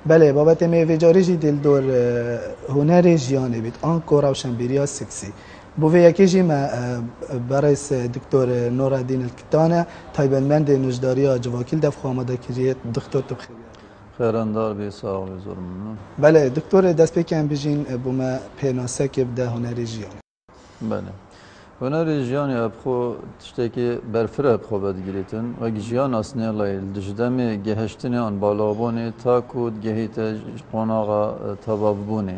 بله بابت میوه‌جاری جی دل دور هنر جیانه بید آن کو روشنبیری سکسی بوی یکیجی ما برای دکتر نورالدین الکتانه تایبنمند نجداری جواکیل دفخ آماده کریت دکتر تبخیر خیراندار بی ساغ زورمون. بله دکتر دست بکن بجین بوما پیناسه که بده هنر جیانه بله هنر جیانی ابخو تشتکی برفره ابخو بدگیریتن و جیان اصلی لایل دجدمی گهشتنی آن بالابونی تا کود گهیت قناغا تبابونی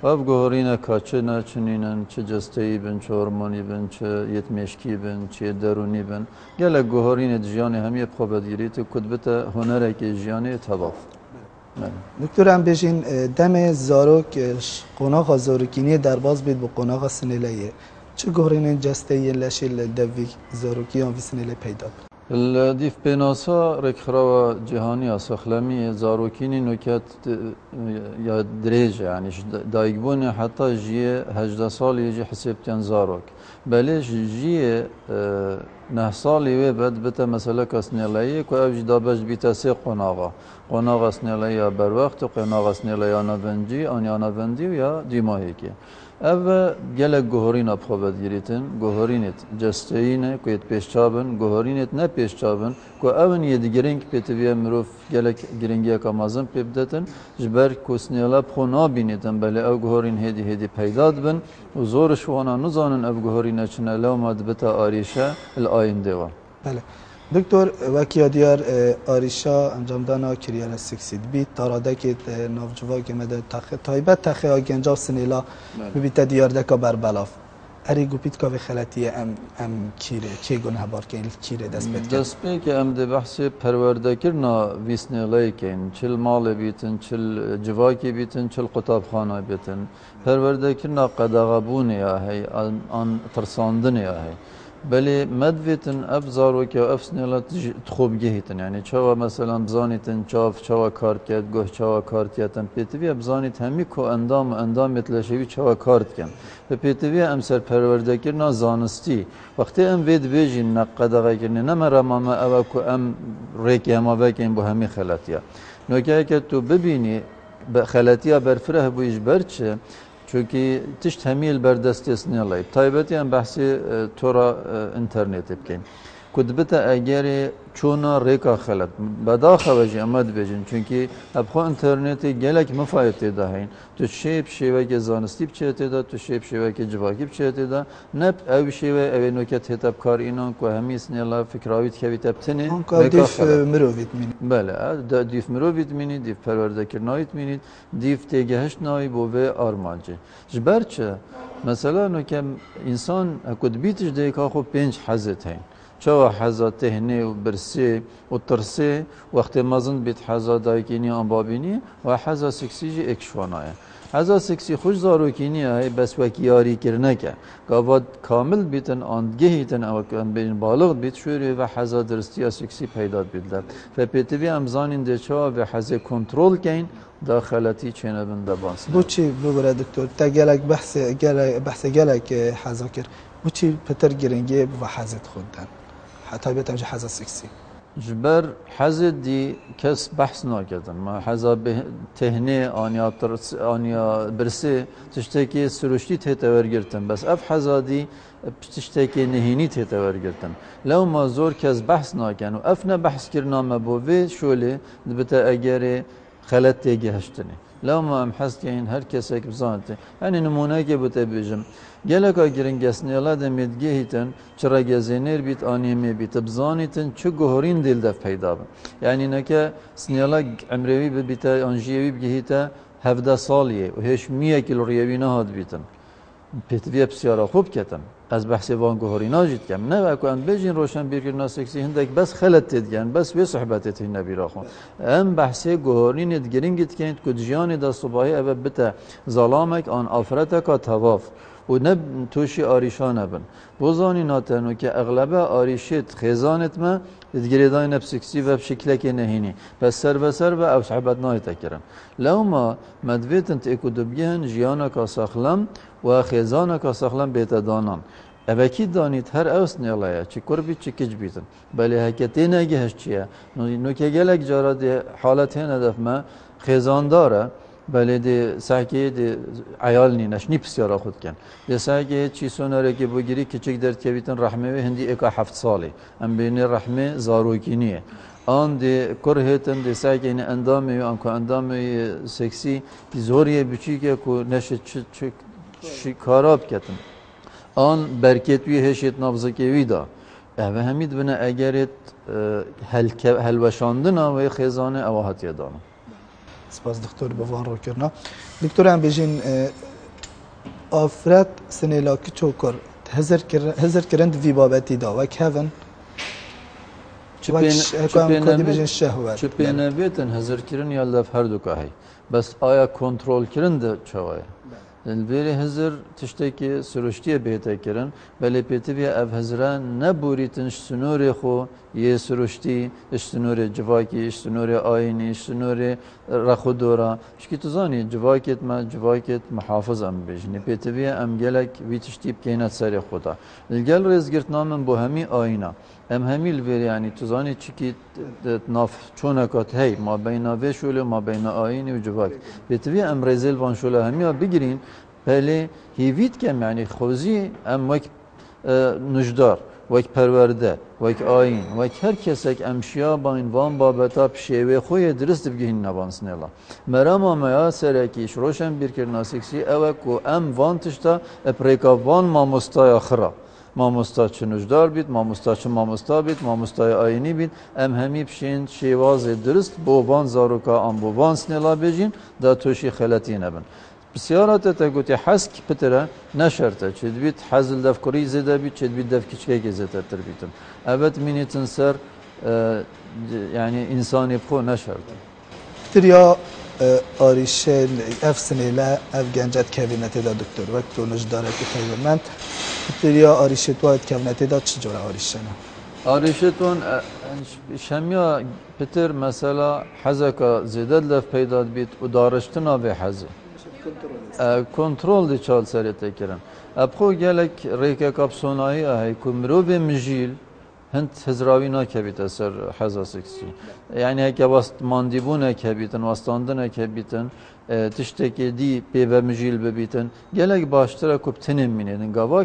و اب گهرین کاچه نچنینن چه جستهی بن چه هرمونی بن چه یتمشکی بن چه درونی بن گله گهرین جیانی همی ابخو بدگیریت کدبت هنره که جیانی تباف. دکتر هم بجین دم زاروک قناغ زاروکینی درباز بید با قناغ سنیلیه چه گهرین جسته یه لشیل دوی زاروکی هم وی سنیلی پیدا بید الديف بيناسا ركخرا جهاني أسخلمي زاروكيني نكات يا دريج يعني دايقبوني حتى جي هجدا سال يجي حسبتين زاروك بلش جي نه سالي وبد بتا مسألة كسنيلية كو أبج دابج بيتاسي قناغا سنيلية بروقت قناغا سنيلية نافنجي أنيا نافندي ويا ديماهيكي ev gelek gohorina pxobet giritin, gohorinit cesteyine ku yet peşçabın, gohorinit ne peşçabın, ku evin yedigiring petiviye mirov gelek giringiye kamazın pebdetin, jber kusniyala pxona binitin, beli ev gohorin hedi peydad bin, u zor şuana nuzanın ev gohorina çine levmad bita arişe el ayin deva. بله دکتر وکیا دیار آریشا انجام دانا کریار سکسید بی تاراده که نافجوا که مده تخه تایبت تخه آگنجا سنیلا ببیت دیار دکا بر بلاف اری گوپیت که خلطیه ام کیره کی گناه بار که کیره دست بید دست بید که ام ده بحثی پرورده کرنا ویسنیلای کن چل مال بیتن چل جواکی بیتن چل قطاب خانه بیتن پرورده کرنا قدغبونه یا هی آن ترساندنه یا هی بله مدویتن افزار و که افسنیلات تخوب گهیتن یعنی چوا مثلا بزانیتن چوا کارت کرد گوه چوا کارت کردن پیتوی بزانیت همی کو اندام متلاشوی چوا کارت کن و پیتوی ام سر پرورده کرنا زانستی وقتی ام وید بیجین نقدقه کرنی نمرمامه او کو ام ریکی هما بکن بو همی خلطیا نوکه که تو ببینی خلطیا برفره بو اجبر چه çünkü tiş temil berdestesini alayıp. Taybeti en bahsi tora internet epken. Kudbeta egeri çoğuna reka xalat. Bada xavaji amad bejin. Çünkü abxo interneti gelek mafayeti dahin. Tu şeyp şeveke zanistip çeteda, tu şeyp şeveke civakip çeteda. Nep ev şeve ev noket hetap kar inan ko hemisni la fikravit kevit epteni. Dif mirovit mini. Bele, dif mirovit mini, dif perverdekir nait mini, dif tegeheş nai bo ve armancı. Jberçe mesela nokem insan kudbitiş de ka xo 5 hazet hayn. چوا حزا تهنه و برسه و ترسه وقتی مازن بیت حزا دایکینی آنبابینی و حزا سکسیجی اکشوانایه حزا سکسی خوش زاروکینی های بس وکی یاری کرنه که گاواد کامل بیتن آندگهیتن او کن بین بالغ بیت شوری و حزا درستی سکسی پیدا بیدله و پیتوی امزانین ده چوا و حزا کنترل کن داخلتی چنه بنده بانسن بو چی بگره دکتر تا گلک بحث گلک حزا کر بو چی پتر گرنگی و حزت خودن حتی بیتم جه حزا سکسی جبر حزد دی کس بحث نکردن ما حزا تهنه آنیا برسه تشتکی سروشتی تهتور گرتن بس اف حزا دی تشتکی نهینی تهتور گرتن لو ما زور کس بحث نکن و اف نه بحث کرنا مبوه شوله دبته اگر خلط تیگه هشتنی لو ما ام حس کن هر کسی که بزانته یعنی نمونه که بوده بیجم gelek agirin gesniyala da medgehiten çıra gezenir bit anime bit bzanitin çu gohorin dilde peyda bin. Yani neke sniyala emrevi bita anjiyevi gehite hevda saliye o heş miye kilo riyevi nahad bitin. Petviye psiyara خوب کتن از بحث وان گوهرینا جیت کم نه و کن بجین روشن بیرگر ناسکسی هندک بس خلت تدگن بس وی صحبتت هی نبیرا خون ام بحث گوهرین ادگرین گیت کند کدجیان دا صباحی او بتا ظلامک آن آفرتک تواف و نه توشی آریشان بن بوزانی ناتنو که اغلبه آریشت خزانت ما ادگریدای نفسکسی و بشکلک نهینی بس سر بسر و او صحبت نای تکرن لو ما مدویتن تیکو دبگهن جیانا کا ساخلم و خزانا کا ساخلم بیت دانان evaki danit her evs nelaya çi kurbi çi kicbitin beli haketi ne gehçiye no ke gelek jara de halet hene defme xezandara beli de saki de ayalni neşni psiara xudken de saki çi sonare ki bu giri küçük dert kebitin rahme ve hindi eka haft sali em beni rahme zarukiniye an de kurhetin de saki ne endamı an ko endamı seksi zoriye büçüke ko neşe şikarab ketin an berketvi heşet nabzıkevi da ve hamid bine egeret helveşandına ve xezane avahat yedana. سپاس دکتر بوان رو کرنا دکتر هم بیشین آفرت سنیلا کی چوکر هزر کرند وی بابتی دا و کهون چپینویتن هزر کرن یالدف هر دو که هی بس آیا کنترل کرن ده چواه البری هزر تشتکی سرشتیه بیته کرن ولی پیتی بیا اف هزران نبوریتن سنوری خو یه سرشتی سنوری جواکی سنوری آینی سنوری رخودورا شکی تو زانی جواکت محافظ ام بیشنی پیتی بیا ام گلک وی تشتی بکینت سری خدا الگل رزگرت نامن بو همی آینا ام همی البری یعنی تو زانی چکی ناف چونکات هی ما بین وشوله ما بین آینی و جواک پیتی بیا ام رزل وان شوله همی بگیرین بله هیوید کم یعنی خوزی ام وک نجدار وک پرورده وک آین وک هر کسک امشیا با این وان بابتا پشیوه خوی درست بگهین نبانسن الله مرام آمیا سرکیش روشن بیر کرنا سکسی اوه کو ام وان تشتا اپریکا وان ماموستای آخرا ماموستا چه نجدار بید ماموستا چه ماموستا بید ماموستای آینی بید ام همی پشین شیواز درست بو وان زاروکا ام بو وان سنلا بجین دا توشی خلطی نبن بسیارات تگوتی حسک پتره نشرته چید بیت حزل دفکری زده بیت چید بیت دفکیچه که زده تر بیتن evet minitin ser yani insani bu نشرته تریا آریشه افسنیله اف گنجت کابینتی دا دکتر وقت و نجداره که تایمند تریا آریشه تو ات کابینتی دا چه جور آریشه نه آریشه تون شمیا پتر مثلا حزکا زیده لف پیدا بیت و دارشتنا به حزه کنترل دی چال سری تکرن ابخو گلک ریک کاپسونایی ای کمرو به مجیل هند هزراوی نکبیت اثر حزاسکسی یعنی اگه واست ماندیبون کبیتن واستاندن کبیتن تشتکی دی به مجیل ببیتن گلک باشتره کب تنم مینیدن گاوا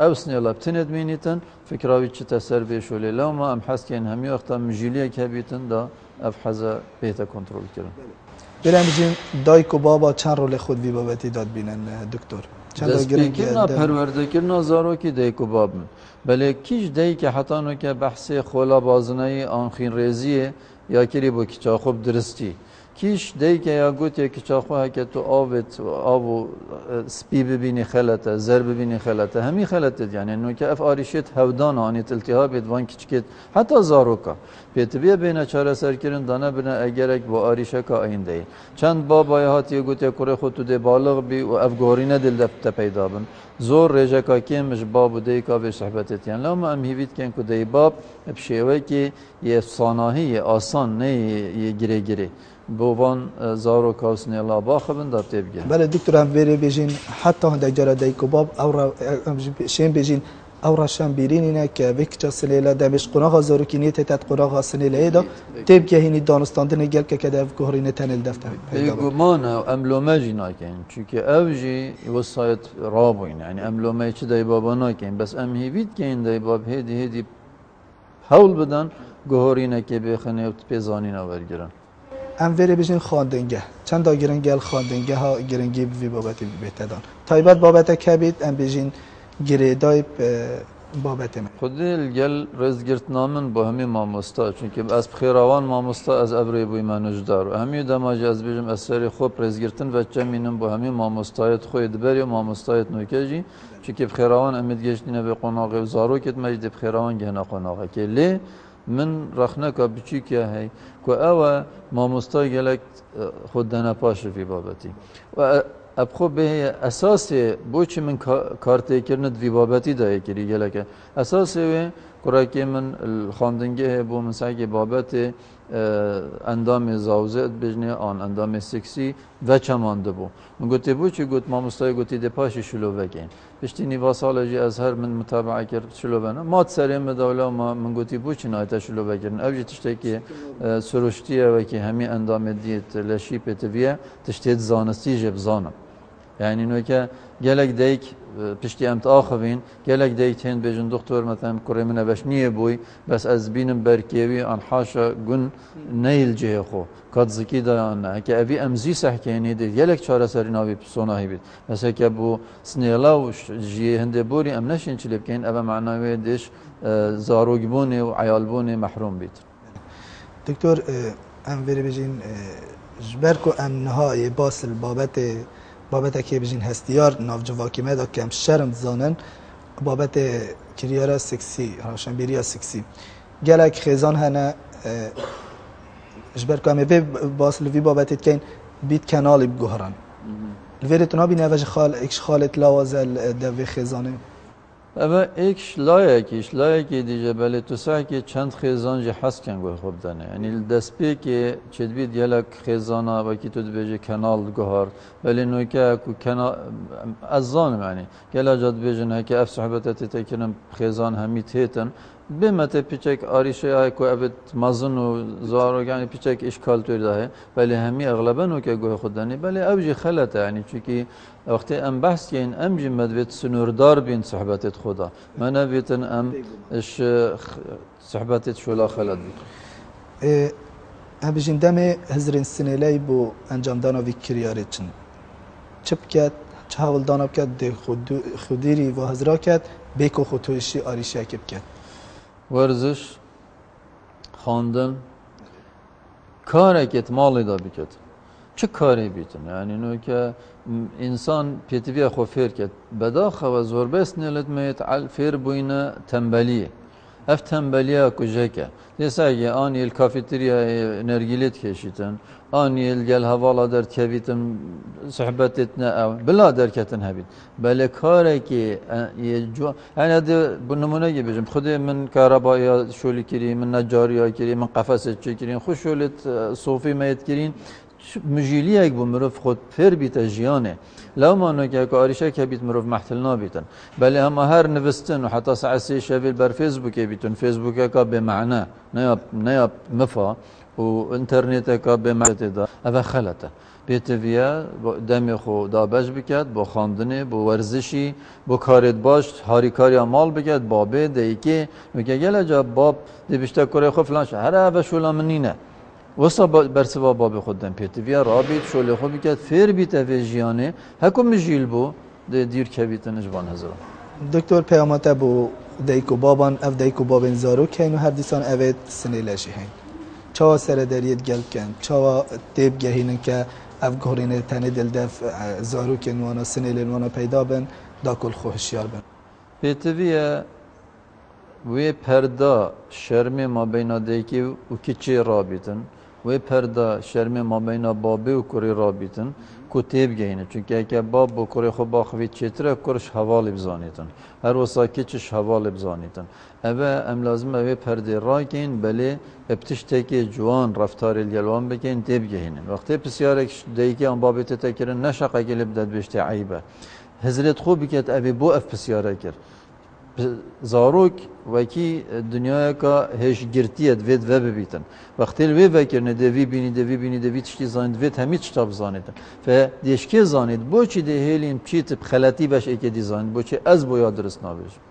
اوسنی لب تند مینیتن فکراوی چه تسر بیشولی لما ام حس کن همی وقتا مجیلیه کبیتن دا اف حزا بیت کنترل کردن برامجین دایک و بابا چند رول خود بی بابتی داد بینن دکتر دستگیرنا پرورده کرنا زارو کی دایک و باب من بله کیش دایی که حتی نو که بحث خولا بازنایی آنخین ریزیه یا کری با کچا خوب درستی کیش دایی که یا گوت یا کچا خواه که تو آبو سپی ببینی خلطه زر ببینی خلطه همی خلطه یعنی نو که اف آریشت هودان آنیت التهابت وان کچکت حتی زاروکا پیتبیه بینه چاره سر کرن دانه بینه اگرک با آریشه که آینده چند بابای هاتی گوت یا کره خود تو ده بالغ بی و اف گورینه دل دفته پیدا بن زور رجکا کمش باب و دیکا به صحبتت یعنی لما ام هیوید کن که دی باب بشیوه که یه صاناهی آسان نه یه گره گره بوان زارو کاسنی الله باخبن داد تبگه بله دکتر هم وری بجین حتی هنده جرا دیکو باب او شین بجین او راشن بیرینی نه که وکچا سلیلا دمش قناغا زاروکینی تتت قناغا سلیلا ایدا تبگه هینی دانستاندن گل که کده گهرینه تنل دفته بیگو مانا املومه جی ناکن چونکه او جی وسایت رابوین یعنی املومه چی دای بابا ناکن بس ام هیوید که این دای باب هیدی حول بدن گهرینه که بخنه و پیزانی ناورگیرن ام وری بجین خواندنگه چند تا گرنگل خواندنگه ها گرنگی بی بابتی بیتدان تایبت بابت کبید ام بجین گریدای بابت من خودی الگل رزگرت نامن با همی ماموستا چونکه از بخیروان ماموستا از ابری بوی منوجدار و همی دماج از بیجم اثری خوب رزگرتن و چمینم با همی ماموستایت خوید بری و ماموستایت نوکجی چونکه بخیروان امید گشتینه به قناقه و زارو کت مجد بخیروان گهنا قناقه که لی من رخنه که بچی که هی که اوه ماموستای گلک خود دنه پاش فی بابتی و ابخو به اساسی بوچی من کارتی کرند وی بابتی دایی کری گلکه اساسی و کرا که من خواندنگه بو مساقی بابت اندام زاوزه بجنه آن اندام سکسی و چمانده بو من گوتی بو چی گوت ما مستای گوتی ده پاشی شلو بگین پشتی نیوا سالجی از هر من متابعه کرد شلو بنا مات سریم مداولا ما من گوتی بو چی نایتا شلو بگیرن اوجی تشتی که سروشتیه و که همی اندام دیت لشی پتویه تشتید زانستی جب زانم yani nöke gelek deyik pişti emt axavin gelek deyik hen bejin doktor mesela kuremine beş niye boy bes az binim berkevi an haşa gün neil cehxo kad ziki da anna ki evi emzi sahkeni de gelek çare serin abi sona hibit mesela ki bu snelav jiye hende bori emneşin çilipken eve manavi diş zarogibuni ve ayalbuni mahrum bit. Doktor em veri bejin jberko em nihayê basıl babete که بجین هستیار نافجواکی مدا کم شرم زانن بابت کریارا سکسی روشنبیری سکسی گلک خیزان هنه جبر کامه به باصل وی بابت کین بیت کانال بگهران الویرتنا بی نواج اکش خالت لوازل دوی خیزانه اما ایکش لایکی دیجه بله تو سعی که چند خیزان جه حس کن گوه خوب دانه یعنی دسپی که چید بید یلک خیزانه و کی تو بیجه کانال گوهر بله نوکه کو کانال از زانم یعنی گلا جد بیجنه که اف صحبتت تکرم خیزان همیت هیتن بمت پیچک آریشه های کو ابد مازن و زارو یعنی پیچک اشکال توی داره بله همی اغلبا نوکه گوه خود دانه بله اوجی خلته یعنی چونکی وقتی ام بحث کن ام جمد بیت سنوردار بین صحبتت خدا من بیتن ام اش صحبتت شولا خلد بید ام بجین دمه هزرین سنیلی بو انجام دانا وی کریاره چن چپ کد چه حول دانا بکد ده خودیری و هزرا کد بیکو خودتوشی آریشه کب کد ورزش خواندن کار اکت مالی دا بکد چه کاری بیتن yani نو که insan petiviye خو فیر کد بداخه و زوربست نلت میت فیر بوینه تنبلیه اف تنبلیه کجاکه دیسا که آنی الکافتریا نرگیلیت کشیتن آنی الگل حوالا در کبیتن صحبتتنا او بلا درکتن هبید بله کاره که yani hadi bu numune gibi خود من کارابایا شولی کری من نجاریا کری من قفصت چه کرین خوش شولت صوفی میت کرین مجیلیه یک بو مروف خود پر بیت جیانه لو ما نگه که آریشه که بیت مروف محتل نابیتن بله هم هر نوستن و حتی سعسی شویل بر فیسبوکه بیتن فیسبوکه که به معنی نیاب مفا و انترنت که به معنی دا اوه خلطه بیتویه دمی خو دابش بکد با خاندنه با ورزشی با کارت باش هاری کاری مال بکد بابه دیگه میگه گله جا باب دی بیشتر کاری خو فلان شه هر اوه شولا منینه وسط برسوا باب خودم پیتویا رابط شغل خوبی که فیر بیت ویژیانه هکم مجیل بو دیر کبیت نجوان هزار دکتر پیامت بو دیکو بابان اف دیکو بابن زارو که اینو هر دیسان اوید سنیلشی هین چوا سر دریت گل کن چوا تیب گهینن که اف گهرینه تنه دل دف زارو که نوانا سنیل نوانا پیدا بن دا کل خوشیار بن پیتویا وی پردا شرم ما بین دیکی و کیچی رابطن وی پردا شرم ما بین بابی و کری رابطن کتیب گینه چون که باب و کری خو باخوی چتره کرش حوالی بزانیتن هر وسا کیچش حوالی بزانیتن اوه ام لازم اوه پرده را گین بله ابتشته که جوان رفتار الگلوان بگین تیب گینه وقتی بسیارک دیکی آن بابی تتکرن نشقه گلب داد بشته عیبه هزرت خوب بکت اوه بو اف بسیاره کرد زاروک وکی دنیای که هیچ گرتیت وید و ببیتن وقتی الوی وکرنه دوی بینی دوی تشتی زاند وید همی تشتاب زانیدن و دیشکی زانید بو چی ده هیلیم چی تب خلطی بش ایک دی زانید بو چی از بو یا درست نابیجن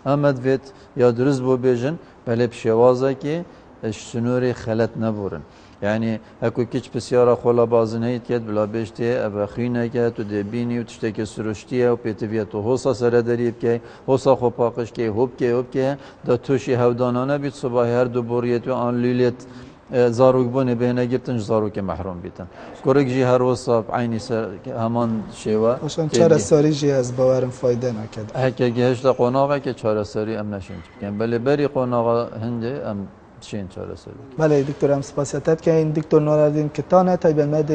امد وید یا درست بو بیجن بله بشوازه که سنوری خلط نبورن yani هکو کیچ بسیارا خولا بازنهید کد بلا بشته او خینه کد تو دبینی و تشتکی سرشتیه و پیتویت و حوصا سردریب که حوصا خو پاقش که هوب که دا توشی هودانانه بید صبح هر دو بوریت و آن لیلیت زاروک بونه بهنه گرتن زاروک محروم بیتن کرک جی هر حوصا عینی سر همان شیوه آشان چاره ساری جی از باورم فایده نکد هکه گهشت قناغه که چاره ساری ام نشین بکن بله بری قناغه هنده ام چین چاره سری بله دکتر هم سپاسیت که این دکتر نوردین کتانه تایب مد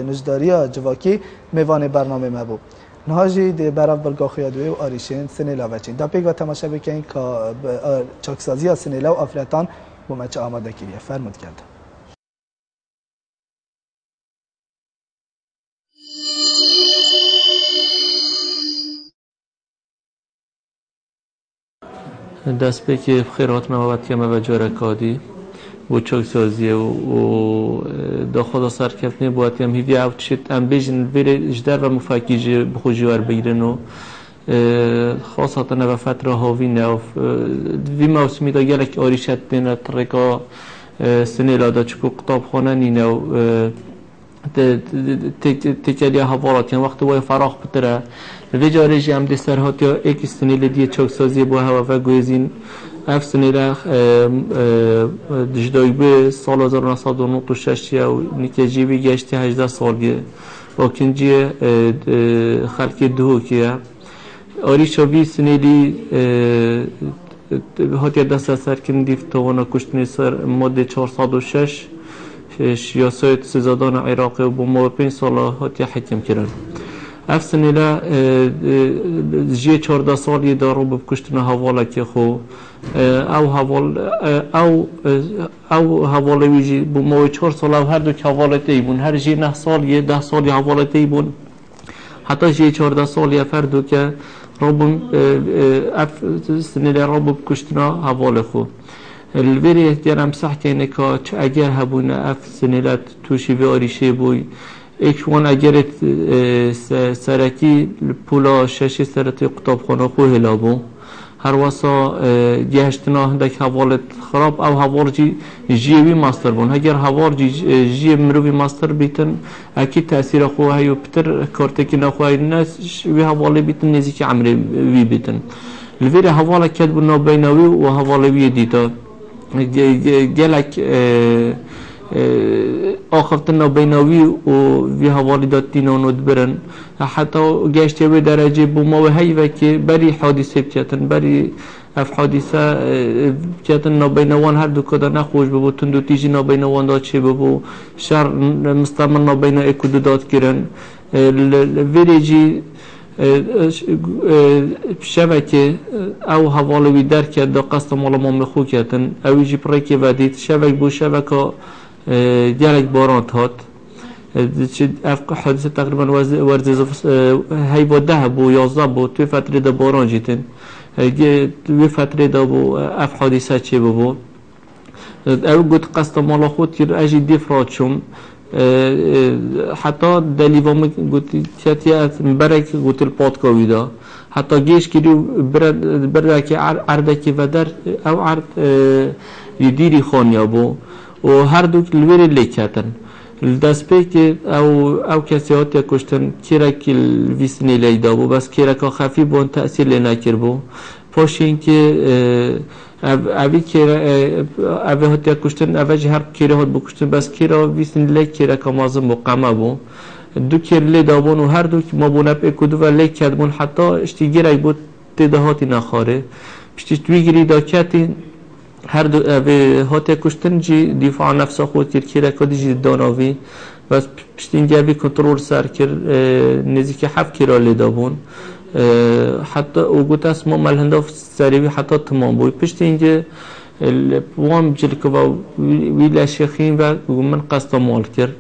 نجداریا جواکی میوان برنامه ما بود نهاجی دی برف برگاه خیادوی و آریشین سنیلا وچین دا پیگ و تماشا بکنین که چاکسازی سنیلا و افلاتان بو مچ آماده کریه فرمود کرده. دست به که خیرات مواد که موجه کادی و چوک سازیه و داخل سرکفنی باید هم هیوی او تشت ام بیشن ویره جدر و مفاکیجی بخوجیوار بگیرن و خاصة و فترة هاوینه و وی موسمی دا گلک آریشت دینه ترکا سنه لادا چکو قطاب خانه نینه و تکلیه حوالات یعنی وقت وای فراغ بتره و جارجی هم دستر هات یا ایک سنه لدیه چوک سازی با هوا و گویزین اف سنه لخ دجدای به سال 1996 و نکجی بی گشتی 18 سالیه با کنجی خلق دهو که آریشا وی سنه لی هات یا دست سر کندیف توانا کشتنی سر ماده 406 سیاست سزادان عراقی و با 5 سال هاتی حکم کردن. افسنه لا جی 14 سالی دارو بکشتن حواله که خو او حواله ویجی با 4 سال او هر دو که حواله تیبون هر جی 9 سالی 10 سالی حواله تیبون حتی جی 14 سالی فردو که ربم افسنه لا رب بکشتن حواله خو الویری احتیارم صحت اینه که چه اگر هبونه اف سنیلت توشی و آریشه بوی اکوان اگر سرکی پولا ششی سرتی قطاب خانه خو هلابو هر واسا گهشتنا هندک حوالت خراب او حوال جیوی ماستر بون اگر حوال جی مروی ماستر بیتن اکی تأثیر خو هیو پتر کارتکی نخواهی نس وی حوالی بیتن نزیک عمری وی بیتن الویری حوالا کد بنا بیناوی و حوالی وی دیتا گلک آخرتنا بیناوی و وی حوالی داد دینانود برن حتی گشتی به درجه بوما و هیوه که بری حادثه بکتن بری اف حادثه بکتن نابینوان هر دو کده نخوش ببو تندو تیجی نابینوان داد چه ببو شهر مستمر نابینا اکو دو داد کرن ویریجی شبکه او حوالی درک دا قصد مالا ما مخو کتن اوی جی پرکی ودید شبک بو شبکه گلک باران هات اف حادثه تقریبا ورزیز هیوا 10 بو 11 بو توی فتره دا باران جیتن توی فتره دا بو اف حادثه چه بو او گوت قصد مالا خود کر اجی دیفراد شم حتی دلیوام گوتی کتیات برک گوتی الپادکاوی دا حتی گیش کری برک عرده و در او عرد دیری خانیا بو و هر دو الویری لیکتن دست به که او کسی هاتی کشتن کرک الویسنی لیدا بو بس کرک خفی بون تأثیر لی نکر بو پاشین که اوی هاتی کشتن اوی هر کره هات بکشتن بس کره ویسنی لی کرک مازم مقامه بو دو کر لی دابون و هر دو که ما بونه بکدو و لی کد بون حتی اشتی گیرک بود تیده هاتی نخاره پشتی توی گیری دا کتی هر دو هاتی کشتن جی دفاع نفس خود کرد که رکادی جی داناوی و پشتین گربی کنترل سر کرد نزدیک 7 کرا لیدابون حتی او گوت است ما ملهنده سریوی حتی تمام بوی پشتین که وام جلکه و ویل شیخین و من قصد مال کرد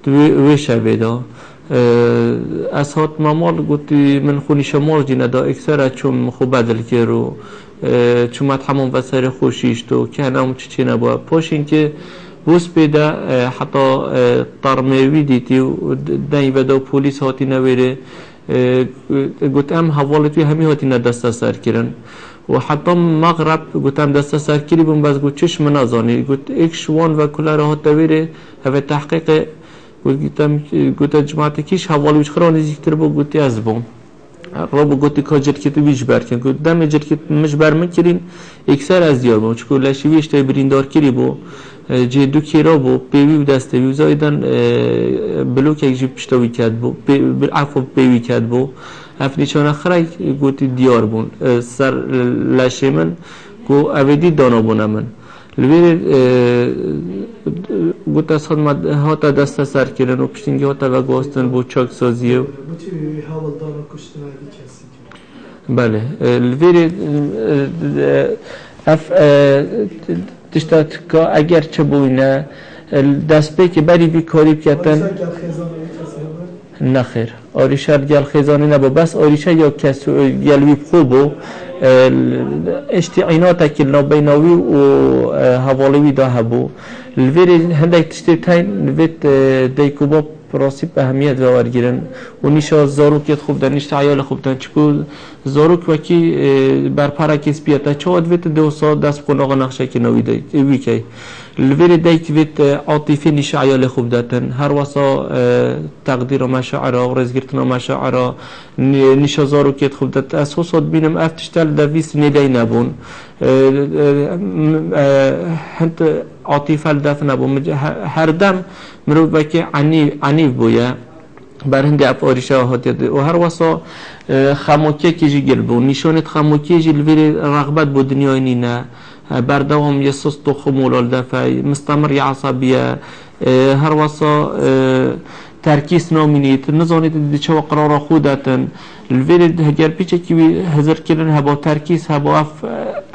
وی شبه دا از هات مال گوتی من خونی شمال جینه دا اکثر چون خو بدل کرد چون متحمون و سر خوشیشت و که هنم چی نباید پاشین که بوس پیدا حتی ترمیوی دیتی و دنی ودا پولیس هاتی نویره گوتم حوالتوی همی هاتی ندسته سر کرن و حتی مغرب گوتم دسته سر کری بون بس گوت چشم نازانی گوت ایک شوان و کلا را هات نویره هفه تحقیق گوت جماعت کیش حوالویش خرا نزیکتر با گوتی از بون رابو گوتی که جرکت ویش برکن گوت دم جرکت مش برمن کرین اکثر از دیار بون چکو لشویش تا بریندار کری بو جه دو کیرا بو پیوی دسته وی زایدن بلوک یک جی پشتاوی کد بو عفو پیوی کد بو افنیچان اخرای گوتی دیار بون سر لشه من گو اویدی دانا بونه من لبیر گوت از هاتا دسته سر کرن و پشتینگی هاتا و گوستن بو چاک سازیه بله لبیر تشتات که اگر چه بوینه دست به که بری بی کاری بکتن نخیر آریشه گل خیزانی نبا بس آریشه یا کس گلوی خوبو اشتعینات که نابیناوی و حوالوی دا هبو الویری هندک تشتی تاین الویت دیکوبا راستی به اهمیت وارد گیرن و نیشا زاروکیت خوب دن نیشت عیال خوب دن چکو زاروک وکی بر پارا کس بیاتا چود ویت دو سال دست بکن آقا نقشه که نوی دی ویکی الویری دیک ویت عاطفی نیش عیال خوب داتن هر واسا تقدیر و مشاعره و رزگیرتن و مشاعره نیشا زاروکیت خوب دات اساسات بینم افتشتل دویس ندی نبون هنت عاطفه دفن نبون هر دم مرو بکی عنیف بویا بر هندی اف آریشه هاتید و هر واسا خموکی کیجی گل بو نشانت خموکی جی الویری رغبت بود دنیای نینه بردوام يسوس تو خمول دفع مستمر عصبية هر وصا تركيز نامينيت نزانيت دي شو قرار خودتن الفيلد هجر بيچه كي هزر كيرن هبا تركيز هبا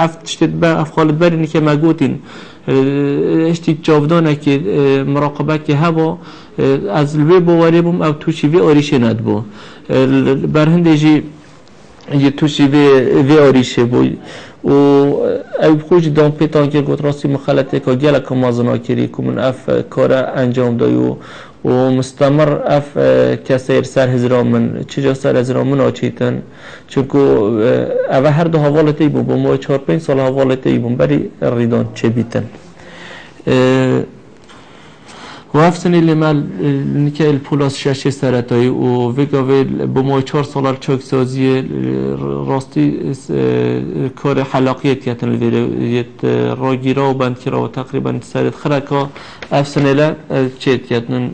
اف تشتد با اف خالد بريني که مگوتين اشتی جاودانه که مراقبه که هوا از الوی باوری بوم او توشی وی آریشه ند بو برهنده جی توشی وی آریشه بو و او خوش دام پیتان که گوت راستی مخالطه که گله که مازنا کری که من اف کار انجام دایو و مستمر اف کسیر سر هزرا من چجا سر هزرا من آچیتن چونکو او هر دو حوالتی بون با ما 4-5 سال حوالتی بون بری ریدان چه بیتن و هفت سنی لیمال نکه الپولاس شش سرطایی و ویگاوی با ما 4 سال چوکسازی راستی کار حلاقیت کتن الویت راگیرا و بندکیرا و تقریبا سرط خرکا هفت سنی لا چیت کتن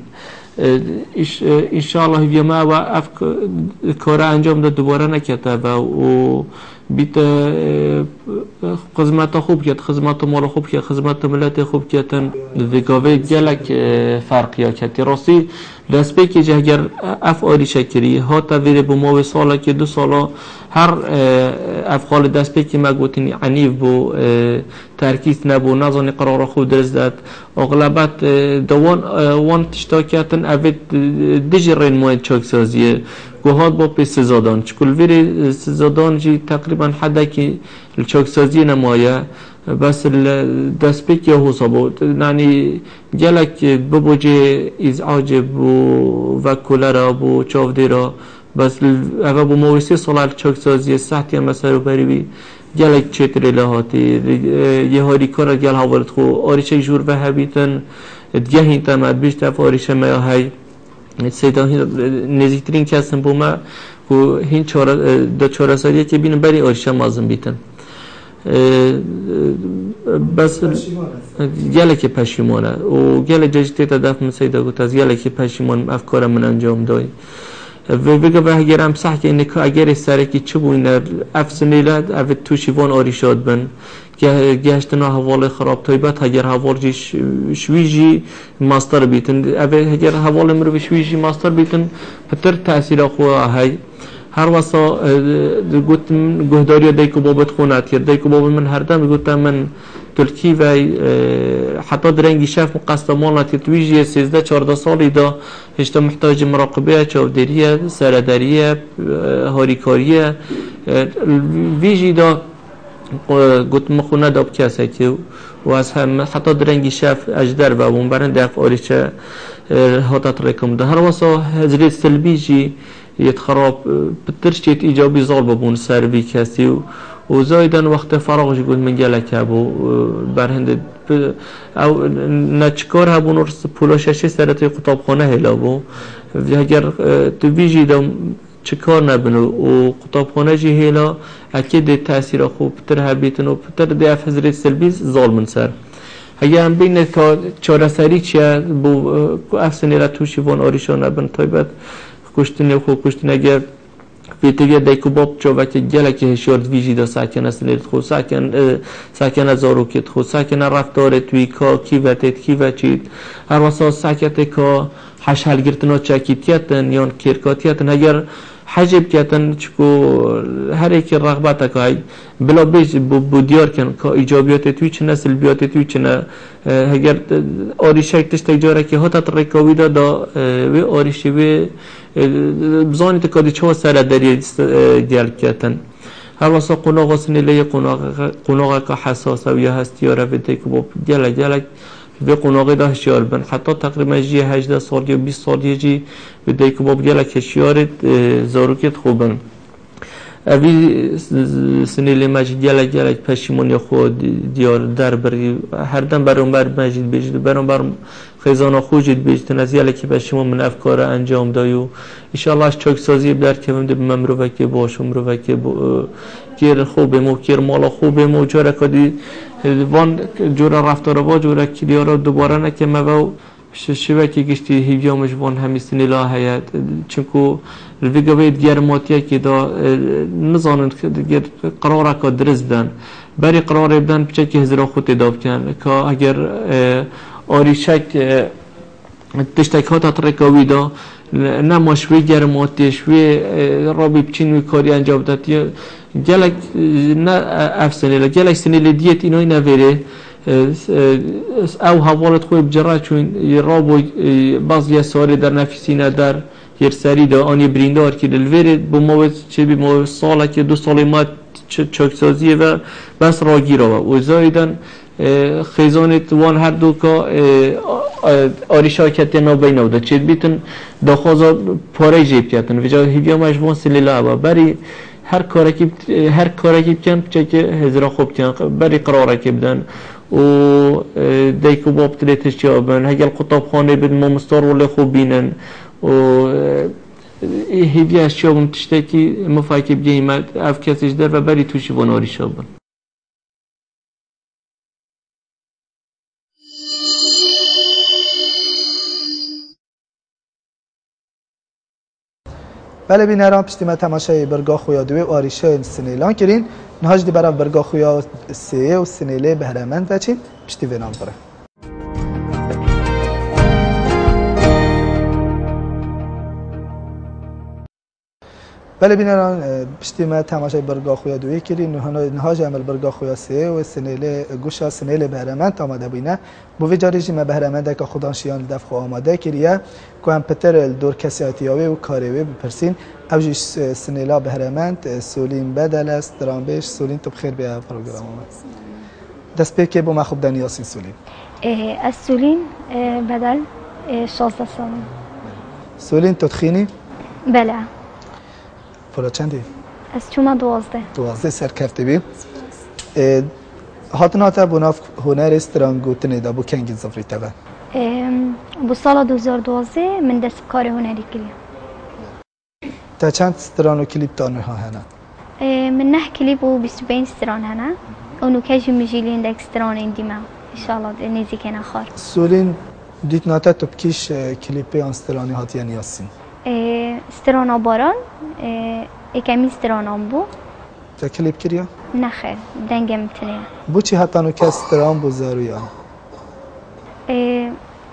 انشاءالله ویما و اف کار انجام ده دوباره نکته و بیت خدمت خوب کرد خدمت مال خوب کرد خدمت ملت خوب کردن ویگاوی گلک فرقیا کردی راستی دست به که اگر اف آری شکری ها تویر بو ما سالا که 2 سالا هر افعال دست به که مگوتنی عنیف بو ترکیز نبو نزانی قرار خود درست داد اغلبت دوان وان تشتا کردن اوید دیجرین موید چاک سازیه گوهات با پی سزادان چکل ویری سزادان جی تقریبا حده که چاک سازی نمایه بس دست به که حسابو یعنی گلک ببو جه ازعاج بو و کلره بو چاودی را بس اول بو مویسی سالال چاک سازی سحتی هم سر و بریوی گلک چطری لحاتی یه هاری کار گل حوالت خو آریشه جور و هبیتن دیگه هینتن مد بیشت اف آریشه میا های سیدان نزیکترین کسیم بو ما و هین دو 4 سالیه که بینم بری آریشه مازم بیتن بس گله که پشیمانه و گله جدیدی تدف مسیدا گفت از گله که پشیمان افکار من انجام دای و بگه به اگرم صح که اینکه اگر سرکی چه بوینه افسنیلد او توشیوان آریشاد بن گشتنا حوال خراب تایبت اگر حوال شویجی ماستر بیتن او اگر حوال مرو شویجی ماستر بیتن پتر تاثیر خواه های هر واسا گفتم گهداری دیکو بابت خونات کرد دیکو بابت من هر دم گفتم من ترکی و حتی درنگی شف مقصدمانات تویجی 13-14 سالی دا هشتا محتاج مراقبه چاودریه سردریه هاریکاریه ویجی دا گفتم خونه داب کسه که و از هم حتی درنگی شف اجدر و اون برند اف آریچه هاتت رکم ده هر واسا هزرید سلبی جی يتخرب بترشيت إيجابي ظالب بون سربي كاسي وزايدا وقت فراغ يقول من جالك أبو برهند أو نتشكر هبون رس بولاش شيء سرتي قطاب خانه هلابو هجر تبيجي دم چکار نبنو و قطاب خانه جی هلا اكيد تأثیر خوب بتر هبیتن و بتر دفع حضرت سلبی ظالم سر اگر هم بین تا 4 سری چیه بو افسنی را توشی وان آریشان نبن تایبت کشتنی خو کشتنی اگر ویتیگه دیکو باب چو وقتی گله که هشیارد ویجی دا ساکن استنید خو ساکن ازاروکت خو ساکن رفتار توی کا کی وتت کی وچید هر واسه ساکت کا حشل گرتنا چکیتیتن یا کرکاتیتن اگر حجب کردن چکو هر یک رغبت که بلا بیش بودیار کن که ایجابیات توی چه نه سلبیات توی چه نه اگر آریشک تشت اجاره که هات ترکاوی دا و آریشی و بزانی تکادی چه سر دری گل کردن هر واسه قناق سنیله قناق که حساسه و یا هستی یا رفته که با گله به قناقی ده هشیار بن حتی تقریبا جی 18 سال یا 20 سال جی به دیگه باب گله کشیارت زاروکت خوبن اوی سنیل مجید گله پشیمونی خود دیار در بری هر دم برام بر مجید بجید برام بر خیزانا خوجید بجید نزیاله که پشیمون من افکار انجام دایو انشالله اش چاک سازی بدر که من دم مروه که باشم مروه که کیر خوبه مو کیر مالا خوبه مو جاره کدی وان جوره رفتار با جوره کلیارا دوباره نکه و شبه که گشتی هیویامش وان همیستین اله هید چونکو الویگا باید گرماتیه که دا نزانن قراره که درست بدن بری قراره بدن بچه که هزرا خود اداب کن که اگر آریشک تشتک ها ترکاوی دا نه شوی گرماتی شوی رابی بچین و کاری انجام داد گلک نه افسنیله گلک سنیله دیت اینای نویره او حوالت خوی بجرا چون رابوی باز یه سالی در نفسینه در یه سری دا آنی بریندار که دلویره با ما چه بی ما ساله که 2 سال ما چاکسازیه و بس راگیره و زایدن خیزانت وان هر دو که آریشا کتی نابینه ده چید بیتن داخوزا پاره جیب کتن و جا هیویا مجموعه سلیله و بری هر کاری کن چه که هزرا خوب کن بری قراره که بدن و دیکو باب تلیتش جابن هگل قطاب خانه بدن ما مستار ولی خوب بینن و هیویا اشیابون تشته که مفاکی بگیمت اف کسیش در و بری توشی وان آریشا بن بله بینران پشتی ما تماشای برگاه خویا دوی آریشه سنیلان کرین نهاج دی برای برگاه خویا سیه و سنیله بهرمند وچین پشتی وینام بره بله بینران پشتی ما تماشای برگاه خویا دوی کرین نهاج عمل برگاه خویا سیه و سنیله گوشا سنیله بهرمند آماده بینه بوی جاریجی ما بهرمنده که خودان شیان دفخو آماده کریه کامپیوتر دور کسیاتیاوی و کاریوی بپرسین اوجیش سنیلا بهرمند سولین بدل است درامبش سولین تو بخیر به پروگرام آمد دست به که با ما خوب دنیاسین سولین السولين بدل 16 سال سولین تو تخینی؟ بله پولا چندی؟ از چوما 12 سرکفته بی هاتن هاتا بناف هنر استران گوتنی دا بو کنگی زفری تبا بو سال 2012 من دست کار هنری کردم تا چند استران و کلیپ تانو ها هنه؟ من نه کلیپ و 25 استران هنه اونو کجی مجیلین دا استران اندیمه انشاءالله نیزی که نخار سولین دیت ناتا تو بکیش کلیپی آن استرانی هاتی یعنی یاسین استران باران اکمی استران بو تا کلیپ کریا؟ نخیر دنگم تنه بو چی حتی نو که استران بو زارویان؟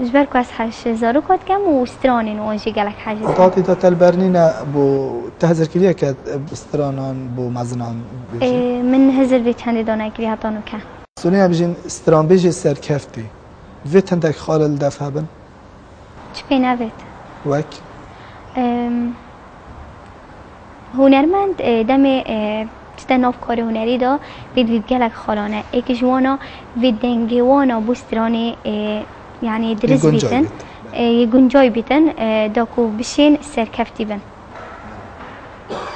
جبر کو از 8000 کد کم و استرانین و آنجی گلک حاجه تاتی تا تلبرنی نه بو تهزر کلیه که استرانان بو مزنان بیشی من هزر به چندی دانه کری حتی نو که سونی بیشین استران بیشی سرکفتی ویت هندک خالل دفع بن؟ چه پینه وید؟ وک؟ هنرمند دم ناف کار هنری دا وید گلک خالانه ایک جوانا وید دنگوانا بو استرانی يعني درس بيتن يجنجاي بيتن داكو بشين سركفتي بن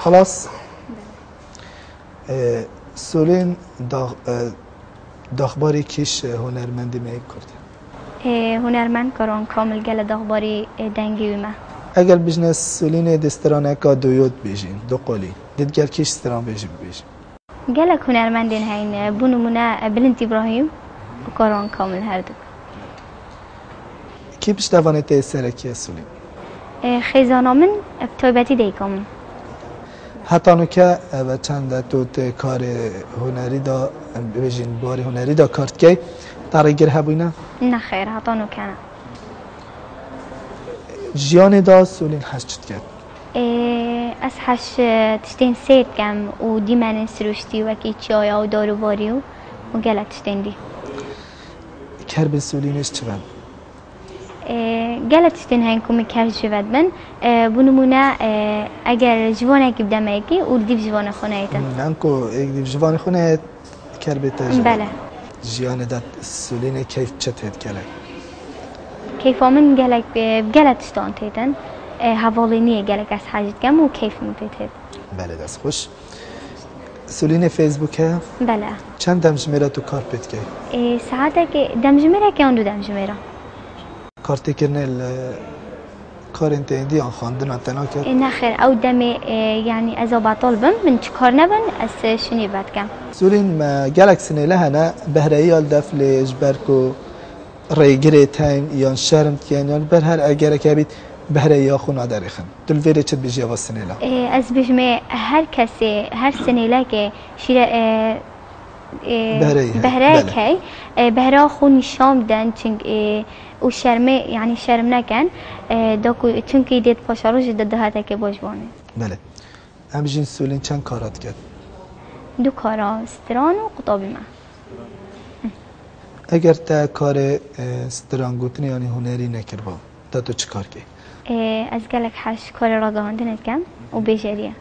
خلاص سولين داخباري كيش هنرمندي ما يكرد هنرمند كارون كامل جل داخباري دنگي وما اگر بجنس سولين دسترانه کا دويوت بيجين دو قولي دید گل كيش استران بيجي جلك هنرمندين هين بونو منا بلنت ابراهيم وكارون كامل هردو کی پشتوانه ته سرکی سولین خیزانا من تایبتی دیکم حتی نو که و چند تو کار هنری دا بجین بار هنری دا کارت کی تغییر هبوینه نه خیر حتی نو کنه جیان دا سولین هست چت کرد از حش تشتین سید کم و دیمن سروشتی و کی چای و دارو باریو و گلت تشتین دی کرب سولینش چه بند؟ گلت تشتین هنگومی کرب جواد من بنمونه اگر جوانه کی بدمه کی و دیو جوانه خونه ایتن نانکو یک دیو جوان خونه کرب تاج بله جیان داد سولین کیف چطور کله کیف من گلت تشتان تیتن حوالینی گلک از حاجت کم و کیف میپیتید بله دست خوش سولین فیسبوکه بله چند دمجمیره تو کار پیت که ساعته که دمجمیره که آن دو دمجمیره کارتی کرنه کار انتهیدی آن خواندن تنها کرد نه خیر او دمی یعنی از باطل بم من چکار نبن از شنی بد کم سولین ما گلک سنه لهنا بهرایی آل دفل جبرکو ریگری تاین یا شرم کن یا بر هر اگر که بید بهرایی آخون آداری خن دل ویره چد بیجی آواز سنه له از بجمع هر کسی هر سنه له که شیر بهرایی که بهرا خون شام دن چنگ و شرمه یعنی شرم نکن داکو چونکی دید پاشاروش داده هاته که باجوانه بله همچنین سولین چند کارات کرد دو کارا استران و قطابی ما اگر تا کار استران گوتنی یعنی هنری نکر با تا تو چی کار که از گلک حش کار را گاهندنت کم و بیجریه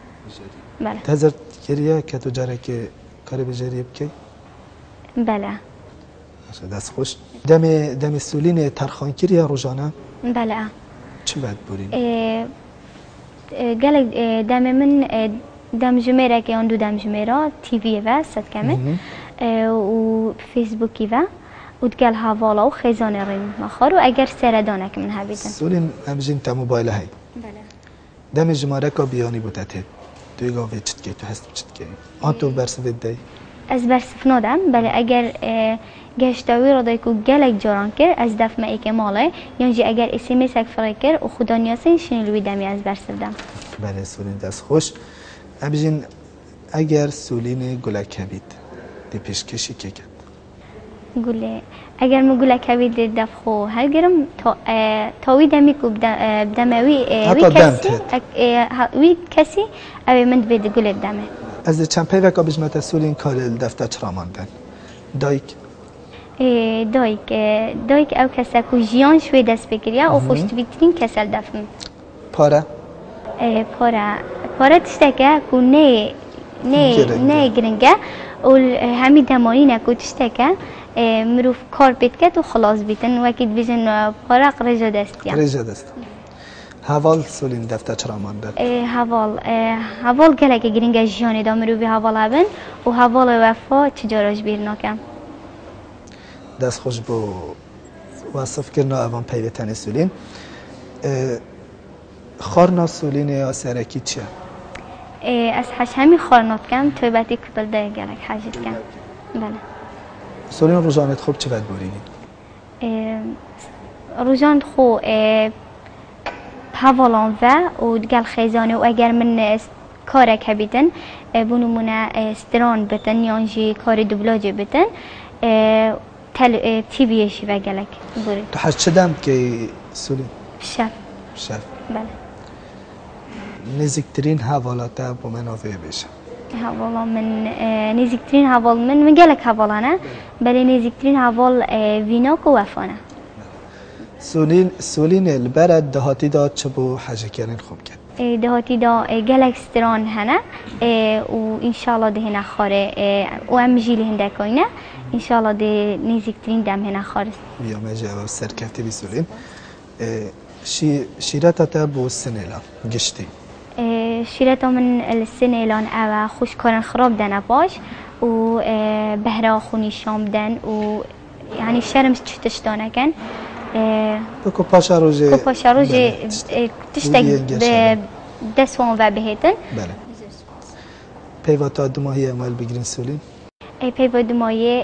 بله تازر کریه که تو جاره که کار بیجریه بکی بله دست خوش دم سولین ترخان کریه روزانه بله چی باید بورین گلک دم من دم جمیره که آن دو دم جمیره تیوی و ست کمه و فیسبوکی و دگل حوالا و خیزان ریم مخار و اگر سردانه که من هبیدن سولین همچنین تا موبایل هی بله دم جماره که بیانی بودته توی گاوه چت که تو هست چت که آن تو برسوید دی از برسف نادم بله اگر گشتاوی را دای که گلک جاران کرد از دفمه ای که ماله یعنی اگر اسمس اک فرای کرد و خدا نیاسین شنیلوی دمی از برسف دم بله سولین دست خوش همچنین اگر سولین گلک هبید دی پیشکشی که کرد گله اگر ما گلک هبید دفخو هل گرم تاوی دمی که بدموی وی کسی اوی من بید گله دمه از چند پیوه که بجمت سولین کار دفتر چرا ماندن دایک دایک او کسی که جیان شوی دست بگیریا او خوشت بیترین کسل دفن پاره پاره تشته که نه گرنگه و همی دمانی نکو تشته که مروف کار بید که تو خلاص بیتن وکید بیزن پاره رجا دستیم حوال سولین دفتر چرا مانده حوال گله که گرنگه جیانی دا مروفی حوال هبن و حوال وفا چجاراش بیر ناکم دست خوش با وصف کرنا اوان پیوه تن سولین خارنا سولین یا سرکی چیه؟ از حش همی خارنات کم توی باتی کبل ده گلک حجید کم بله سولین روزانت خوب چه باید بورینی؟ روزانت خوب حوالان و دگل خیزانه و اگر من کارک هبیدن بونمونه استران بتن یانجی کار دوبلاج بتن تیویشی و گلک بوری تو حج چه دم که سولین؟ شف بله نزدیکترین حوالات با من آفه بشه حوالا من نزدیکترین حوال من گلک حوالانه بله نزدیکترین حوال ویناک و وفانه سولین البرد دهاتی داد چه با حج کردن خوب کرد دهاتی دا گلک ستران هنه و انشالله ده نخاره و هم جیل هنده کنه انشالله ده نزدیکترین دم هنه خاره بیا مجا سرکفتی بی سولین شیرتا تا بو سنیلا گشتی شیرتا من السنیلان او خوش کارن خراب دنه باش و بهره خونی شام دن و یعنی شرمش چتش دانه کن کو پاشا روزه تشتگ دستوان و بهتن بله پیواتا دو ماهی عمل بگیرین سولین پیوات دو ماهی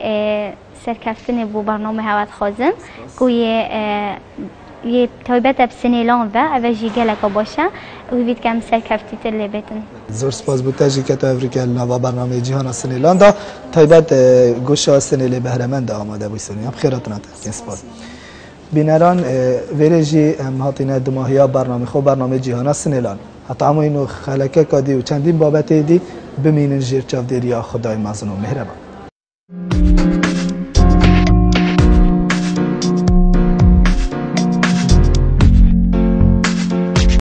سرکفتن بو برنامه هوت خازم که یه تایبت بسنیلان و اوجی گلکا باشه و بید کم سرکفتی تله بتن زور سپاس بود تاجیکت افریقا نوا برنامه جهان سنیلان دا تایبت گوشه سنیل بهرمند آماده بوی سولین هم خیراتون هستن سپاس بینران ویرجی هم هاتینه دو ماهی برنامه خوب برنامه جهان سنیلان حتی اما اینو خلکه کادی و چندین بابت دی بمینن جیر چاودیریا خدای مزن و مهربان